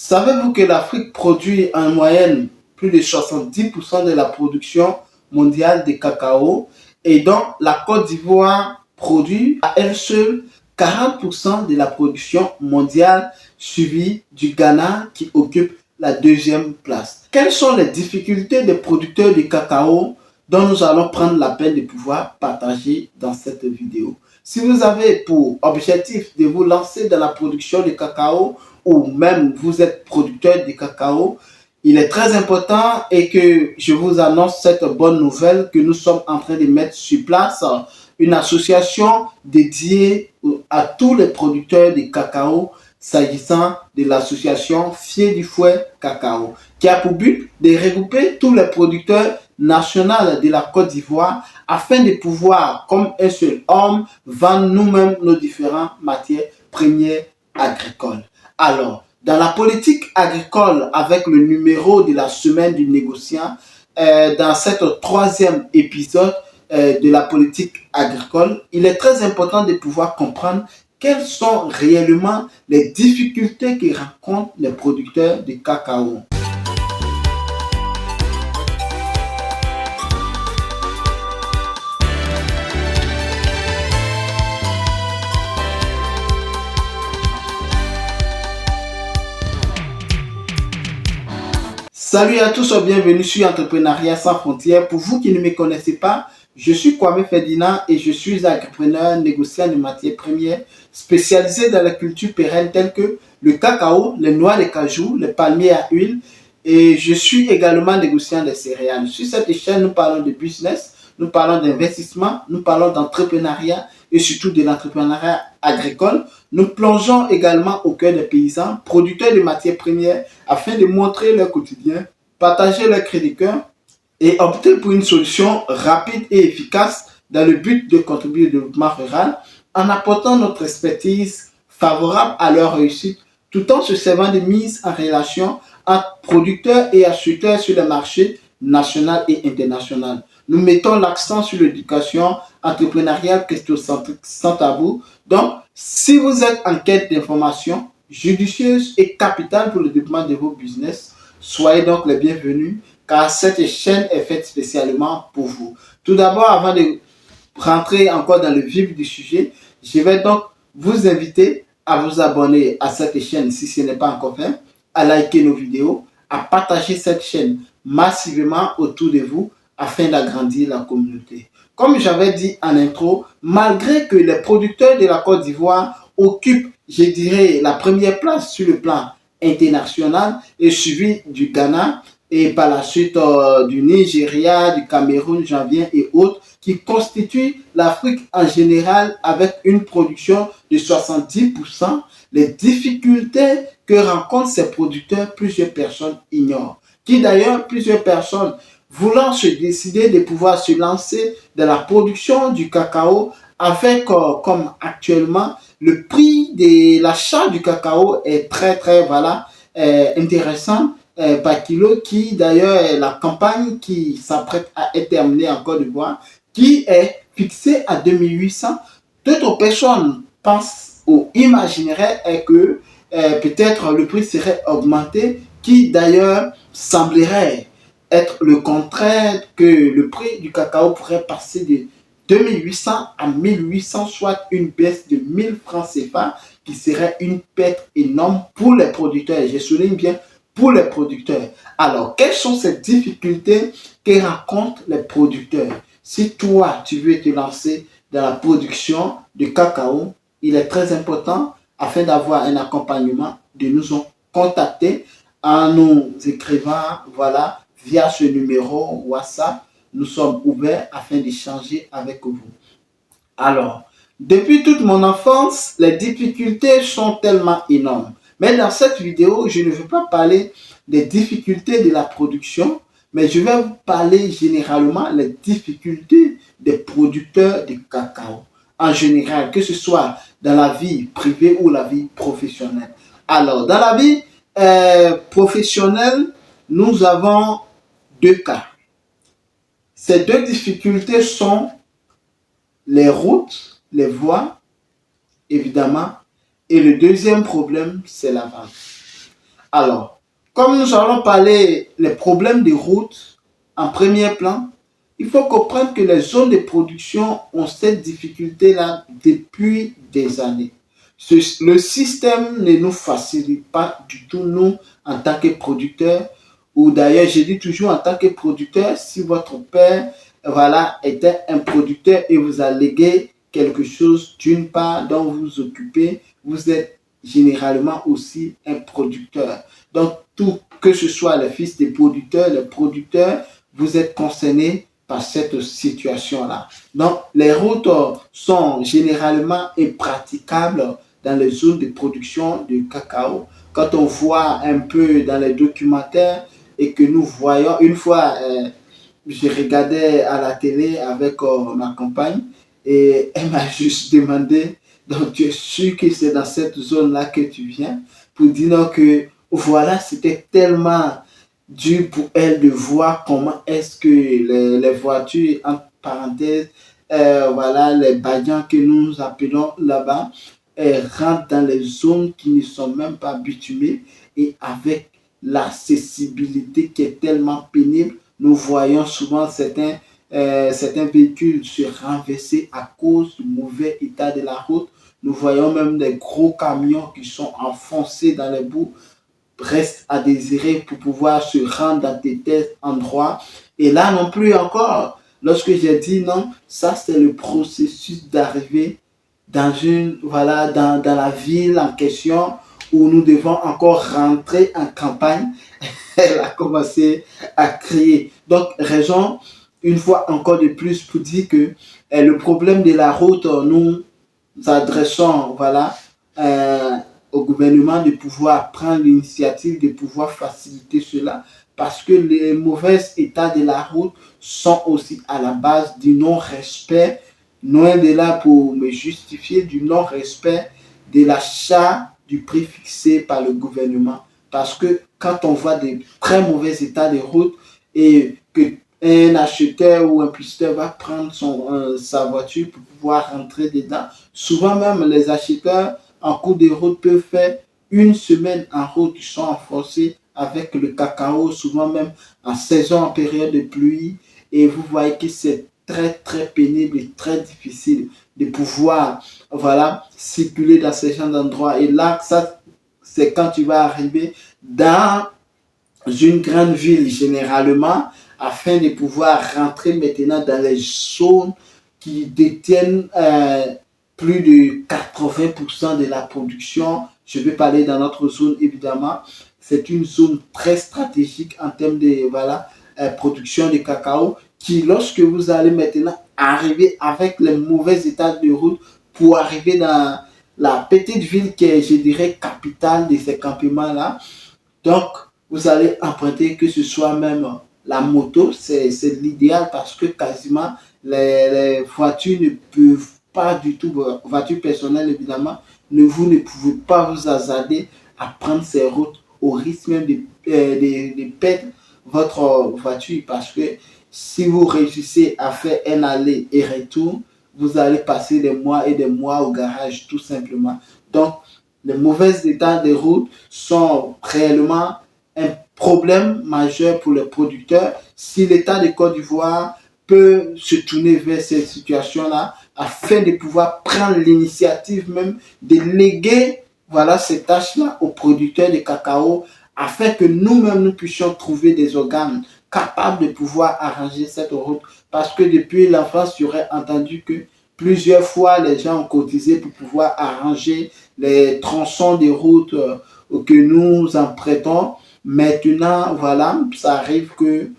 Savez-vous que l'Afrique produit en moyenne plus de 70% de la production mondiale de cacao et donc la Côte d'Ivoire produit à elle seule 40% de la production mondiale, suivie du Ghana qui occupe la deuxième place. Quelles sont les difficultés des producteurs de cacao dont nous allons prendre la peine de pouvoir partager dans cette vidéo? Si vous avez pour objectif de vous lancer dans la production de cacao ou même vous êtes producteur de cacao, il est très important et que je vous annonce cette bonne nouvelle que nous sommes en train de mettre sur place une association dédiée à tous les producteurs de cacao s'agissant de l'association Fier du Fouet Cacao qui a pour but de regrouper tous les producteurs nationaux de la Côte d'Ivoire afin de pouvoir, comme un seul homme, vendre nous-mêmes nos différentes matières premières agricoles. Alors, dans la politique agricole, avec le numéro de la semaine du négociant, dans cet troisième épisode de la politique agricole, il est très important de pouvoir comprendre quelles sont réellement les difficultés que rencontrent les producteurs de cacao. Salut à tous, bienvenue sur Entrepreneuriat sans frontières. Pour vous qui ne me connaissez pas, je suis Kwame Ferdinand et je suis agripreneur, négociant de matières premières spécialisé dans la culture pérenne telles que le cacao, les noix de cajou, les palmiers à huile et je suis également négociant de céréales. Sur cette chaîne, nous parlons de business, nous parlons d'investissement, nous parlons d'entrepreneuriat et surtout de l'entrepreneuriat agricole. Nous plongeons également au cœur des paysans, producteurs de matières premières, afin de montrer leur quotidien, partager leur cri de cœur et opter pour une solution rapide et efficace dans le but de contribuer au développement rural en apportant notre expertise favorable à leur réussite tout en se servant de mise en relation entre producteurs et acheteurs sur le marché national et international. Nous mettons l'accent sur l'éducation entrepreneuriale christocentrique sans tabou. Donc, si vous êtes en quête d'informations judicieuses et capitales pour le développement de vos business, soyez donc les bienvenus car cette chaîne est faite spécialement pour vous. Tout d'abord, avant de rentrer encore dans le vif du sujet, je vais donc vous inviter à vous abonner à cette chaîne si ce n'est pas encore fait, à liker nos vidéos, à partager cette chaîne massivement autour de vous afin d'agrandir la communauté. Comme j'avais dit en intro, malgré que les producteurs de la Côte d'Ivoire occupent, je dirais, la première place sur le plan international et suivi du Ghana et par la suite du Nigeria, du Cameroun, j'en viens et autres, qui constituent l'Afrique en général avec une production de 70%, les difficultés que rencontrent ces producteurs, plusieurs personnes ignorent. Qui d'ailleurs, plusieurs personnes voulant se décider de pouvoir se lancer dans la production du cacao avec, comme actuellement, le prix de l'achat du cacao est très voilà, intéressant par kilo, qui d'ailleurs est la campagne qui s'apprête à être terminée en Côte d'Ivoire, qui est fixée à 2800. D'autres personnes pensent ou imagineraient que peut-être le prix serait augmenté, qui d'ailleurs semblerait être le contraire, que le prix du cacao pourrait passer de 2800 à 1800, soit une baisse de 1000 francs CFA, qui serait une perte énorme pour les producteurs. Je souligne bien pour les producteurs. Alors, quelles sont ces difficultés que rencontrent les producteurs? Si toi, tu veux te lancer dans la production de cacao, il est très important, afin d'avoir un accompagnement, de nous contacter en nous écrivant, voilà, via ce numéro WhatsApp. Nous sommes ouverts afin d'échanger avec vous. Alors, depuis toute mon enfance, les difficultés sont tellement énormes. Mais dans cette vidéo, je ne veux pas parler des difficultés de la production, mais je vais vous parler généralement des difficultés des producteurs de cacao. En général, que ce soit dans la vie privée ou la vie professionnelle. Alors, dans la vie professionnelle, nous avons deux cas. Ces deux difficultés sont les routes, les voies, évidemment, et le deuxième problème, c'est la vente. Alors, comme nous allons parler les problèmes de route en premier plan, il faut comprendre que les zones de production ont cette difficulté-là depuis des années. Le système ne nous facilite pas du tout, nous, en tant que producteurs, ou d'ailleurs, je dis toujours en tant que producteur, si votre père voilà, était un producteur et vous a légué quelque chose d'une part dont vous vous occupez, vous êtes généralement aussi un producteur. Donc, tout que ce soit les producteurs, vous êtes concernés par cette situation-là. Donc, les routes sont généralement impraticables dans les zones de production de cacao. Quand on voit un peu dans les documentaires et que nous voyons, une fois, je regardais à la télé avec ma compagne et elle m'a juste demandé, donc tu es sûr que c'est dans cette zone-là que tu viens, pour dire que voilà, c'était tellement dur pour elle de voir comment est-ce que les voitures, entre parenthèses, voilà, les badians que nous appelons là-bas, rentrent dans les zones qui ne sont même pas bitumées et avec l'accessibilité qui est tellement pénible, nous voyons souvent certains véhicules se renverser à cause du mauvais état de la route. Nous voyons même des gros camions qui sont enfoncés dans les boues, reste à désirer pour pouvoir se rendre dans des tels endroits. Et là non plus encore, lorsque j'ai dit non, ça c'est le processus d'arriver voilà, dans la ville en question où nous devons encore rentrer en campagne. Elle a commencé à crier. Donc, raison, une fois encore de plus, pour dire que le problème de la route, nous adressons voilà, euh, au gouvernement de pouvoir prendre l'initiative, de pouvoir faciliter cela, parce que les mauvais états de la route sont aussi à la base du non-respect, loin de là pour me justifier, du non-respect de l'achat du prix fixé par le gouvernement. Parce que quand on voit des très mauvais états de route et que un acheteur ou un pisteur va prendre sa voiture pour pouvoir rentrer dedans, souvent même les acheteurs en cours de route peuvent faire une semaine en route, ils sont enfoncés avec le cacao, souvent même en saison, en période de pluie, et vous voyez que c'est très très pénible et très difficile de pouvoir voilà, circuler dans ces genres d'endroits. Et là, ça, c'est quand tu vas arriver dans une grande ville généralement afin de pouvoir rentrer maintenant dans les zones qui détiennent plus de 80% de la production. Je vais parler dans notre zone évidemment. C'est une zone très stratégique en termes de voilà, production de cacao qui, lorsque vous allez maintenant arriver avec les mauvais états de route pour arriver dans la petite ville qui est, je dirais, capitale de ces campements-là, donc, vous allez emprunter que ce soit même la moto, c'est l'idéal parce que quasiment les voitures ne peuvent pas du tout, voitures personnelles évidemment, vous ne pouvez pas vous hasarder à prendre ces routes au risque même de perdre votre voiture parce que si vous réussissez à faire un aller et retour, vous allez passer des mois et des mois au garage tout simplement. Donc, les mauvais états des routes sont réellement un problème majeur pour les producteurs. Si l'État de Côte d'Ivoire peut se tourner vers cette situation-là afin de pouvoir prendre l'initiative même de léguer voilà, ces tâches-là aux producteurs de cacao afin que nous-mêmes nous puissions trouver des organes capables de pouvoir arranger cette route. Parce que depuis l'enfance, j'aurais entendu que plusieurs fois les gens ont cotisé pour pouvoir arranger les tronçons de route que nous empruntons. Maintenant, voilà, ça arrive que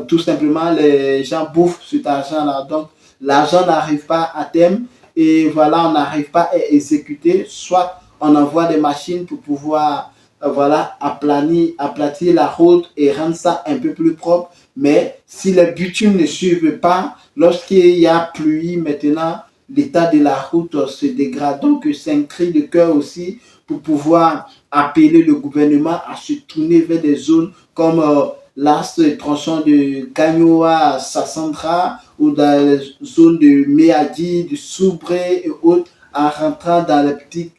tout simplement les gens bouffent cet argent-là. Donc, l'argent n'arrive pas à terme et voilà, on n'arrive pas à exécuter. Soit on envoie des machines pour pouvoir voilà, aplatir la route et rendre ça un peu plus propre. Mais si les bitumes ne suivent pas, lorsqu'il y a pluie, maintenant, l'état de la route se dégrade. Donc, c'est un cri de cœur aussi pour pouvoir appeler le gouvernement à se tourner vers des zones comme l'as tronçon de Gagnoa, Sassandra ou dans les zones de Méadi, de Soubré et autres en rentrant dans les petites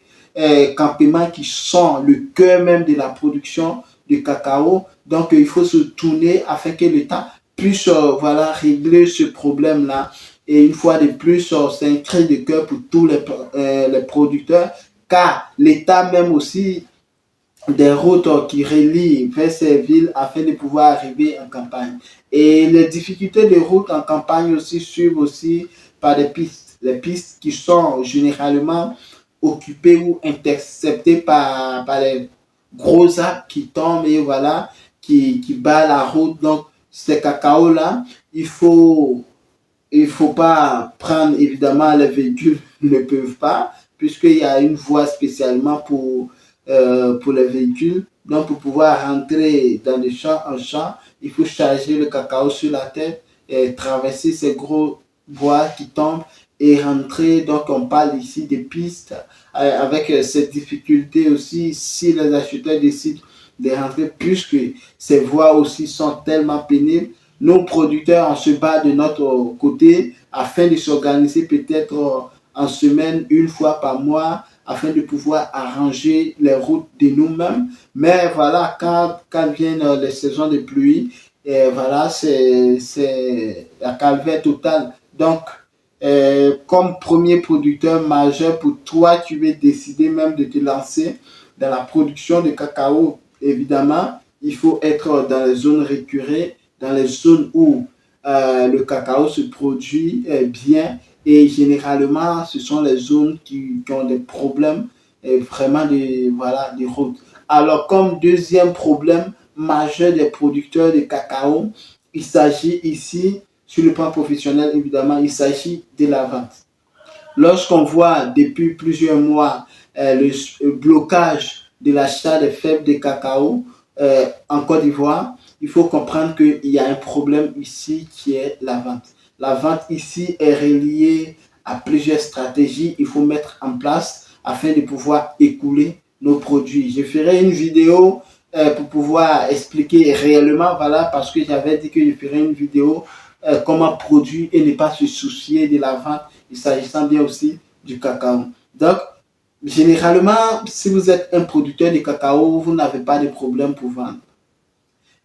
campements qui sont le cœur même de la production de cacao. Donc, il faut se tourner afin que l'État puisse voilà, régler ce problème-là. Et une fois de plus, c'est un cri de cœur pour tous les producteurs, car l'État même aussi des routes qui relient vers ces villes afin de pouvoir arriver en campagne. Et les difficultés de route en campagne aussi suivent aussi par des pistes. Les pistes qui sont généralement occupées ou interceptées par les gros arbres qui tombent et voilà, qui battent la route. Donc, ces cacao-là, il faut pas prendre, évidemment, les véhicules ne peuvent pas, puisqu'il y a une voie spécialement pour les véhicules. Donc, pour pouvoir rentrer dans les champs en champ, il faut charger le cacao sur la tête et traverser ces gros bois qui tombent et rentrer. Donc, on parle ici des pistes avec cette difficulté aussi si les acheteurs décident de rentrer, puisque ces voies aussi sont tellement pénibles. Nos producteurs, on se bat de notre côté afin de s'organiser peut-être en semaine, une fois par mois, afin de pouvoir arranger les routes de nous-mêmes. Mais voilà, quand viennent les saisons de pluie, et voilà, c'est la calvaire totale. Donc, comme premier producteur majeur pour toi, tu veux décider même de te lancer dans la production de cacao. Évidemment, il faut être dans les zones récurées, dans les zones où le cacao se produit bien. Et généralement, ce sont les zones qui ont des problèmes vraiment voilà, de route. Alors, comme deuxième problème majeur des producteurs de cacao, il s'agit ici, sur le plan professionnel, évidemment, il s'agit de la vente. Lorsqu'on voit depuis plusieurs mois le blocage de l'achat des fèves de cacao en Côte d'Ivoire, il faut comprendre qu'il y a un problème ici qui est la vente. La vente ici est reliée à plusieurs stratégies qu'il faut mettre en place afin de pouvoir écouler nos produits. Je ferai une vidéo pour pouvoir expliquer réellement, voilà, parce que j'avais dit que je ferai une vidéo comment produire et ne pas se soucier de la vente, il s'agissant bien aussi du cacao. Donc, généralement, si vous êtes un producteur de cacao, vous n'avez pas de problème pour vendre.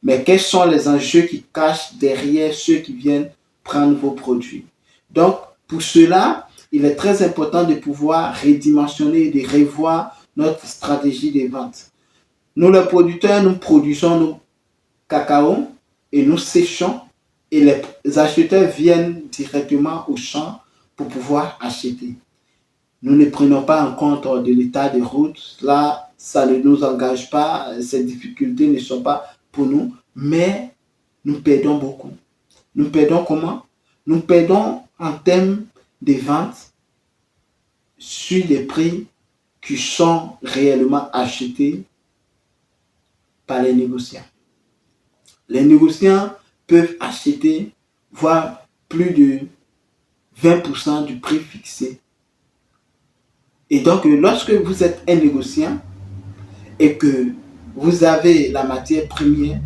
Mais quels sont les enjeux qui cachent derrière ceux qui viennent prendre vos produits? Donc, pour cela, il est très important de pouvoir redimensionner et de revoir notre stratégie de vente. Nous, les producteurs, nous produisons nos cacao et nous séchons et les acheteurs viennent directement au champ pour pouvoir acheter. Nous ne prenons pas en compte de l'état des routes. Là, ça ne nous engage pas. Ces difficultés ne sont pas pour nous. Mais nous perdons beaucoup. Nous perdons comment? Nous perdons en termes de vente sur les prix qui sont réellement achetés par les négociants. Les négociants peuvent acheter, voire plus de 20% du prix fixé. Et donc, lorsque vous êtes un négociant et que vous avez la matière première,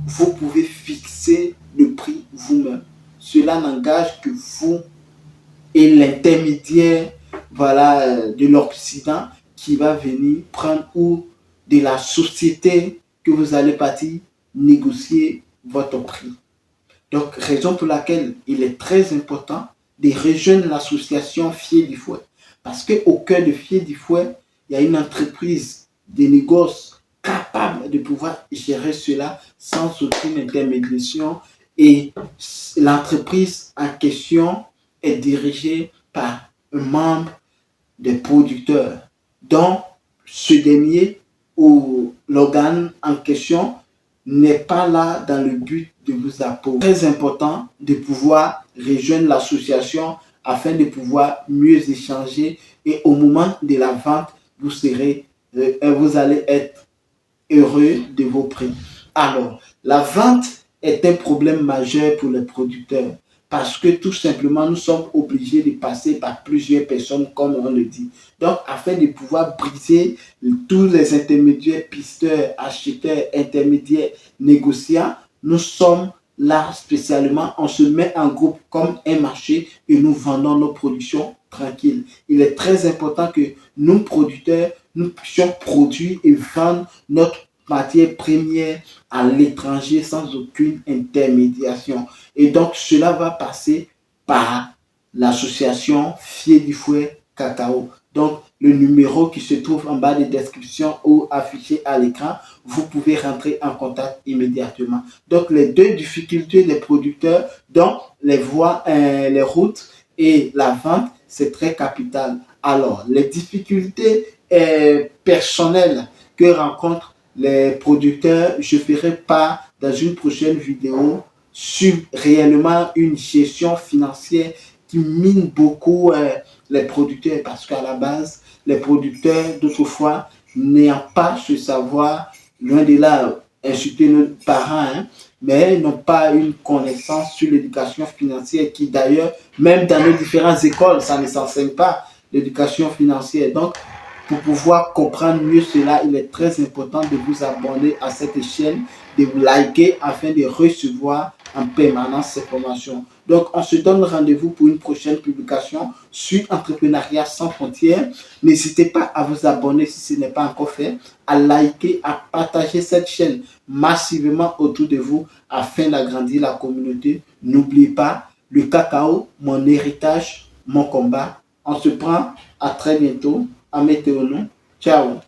vous pouvez fixer le prix vous-même. Cela n'engage que vous et l'intermédiaire voilà, de l'Occident qui va venir prendre ou de la société que vous allez partir négocier votre prix. Donc, raison pour laquelle il est très important de rejoindre l'association Fier du Fouet. Parce qu'au cœur de Fier du Fouet, il y a une entreprise de négoce capable de pouvoir gérer cela sans aucune intermédiation. Et l'entreprise en question est dirigée par un membre des producteurs, dont ce dernier ou l'organe en question n'est pas là dans le but de vous appauvrir. C'est très important de pouvoir rejoindre l'association afin de pouvoir mieux échanger et au moment de la vente, vous allez être heureux de vos prix. Alors, la vente est un problème majeur pour les producteurs parce que tout simplement, nous sommes obligés de passer par plusieurs personnes, comme on le dit. Donc, afin de pouvoir briser tous les intermédiaires, pisteurs, acheteurs, intermédiaires, négociants, nous sommes là spécialement, on se met en groupe comme un marché et nous vendons nos productions tranquille. Il est très important que nous, producteurs, nous puissions produire et vendre notre matière première à l'étranger sans aucune intermédiation. Et donc, cela va passer par l'association Fier du Fouet Cacao. Donc, le numéro qui se trouve en bas de description ou affiché à l'écran, vous pouvez rentrer en contact immédiatement. Donc, les deux difficultés des producteurs, donc les voies, les routes et la vente, c'est très capital. Alors, les difficultés personnelles que rencontrent les producteurs, je ferai part dans une prochaine vidéo sur réellement une gestion financière qui mine beaucoup les producteurs parce qu'à la base, les producteurs d'autrefois n'ayant pas ce savoir, loin de là, insulter nos parents, hein, mais n'ont pas une connaissance sur l'éducation financière qui d'ailleurs, même dans nos différentes écoles, ça ne s'enseigne pas, l'éducation financière. Donc, pour pouvoir comprendre mieux cela, il est très important de vous abonner à cette chaîne, de vous liker afin de recevoir en permanence ces formations. Donc, on se donne rendez-vous pour une prochaine publication sur Entrepreneuriat sans frontières. N'hésitez pas à vous abonner si ce n'est pas encore fait, à liker, à partager cette chaîne massivement autour de vous afin d'agrandir la communauté. N'oubliez pas, le cacao, mon héritage, mon combat. On se prend à très bientôt. À météo, non? Ciao.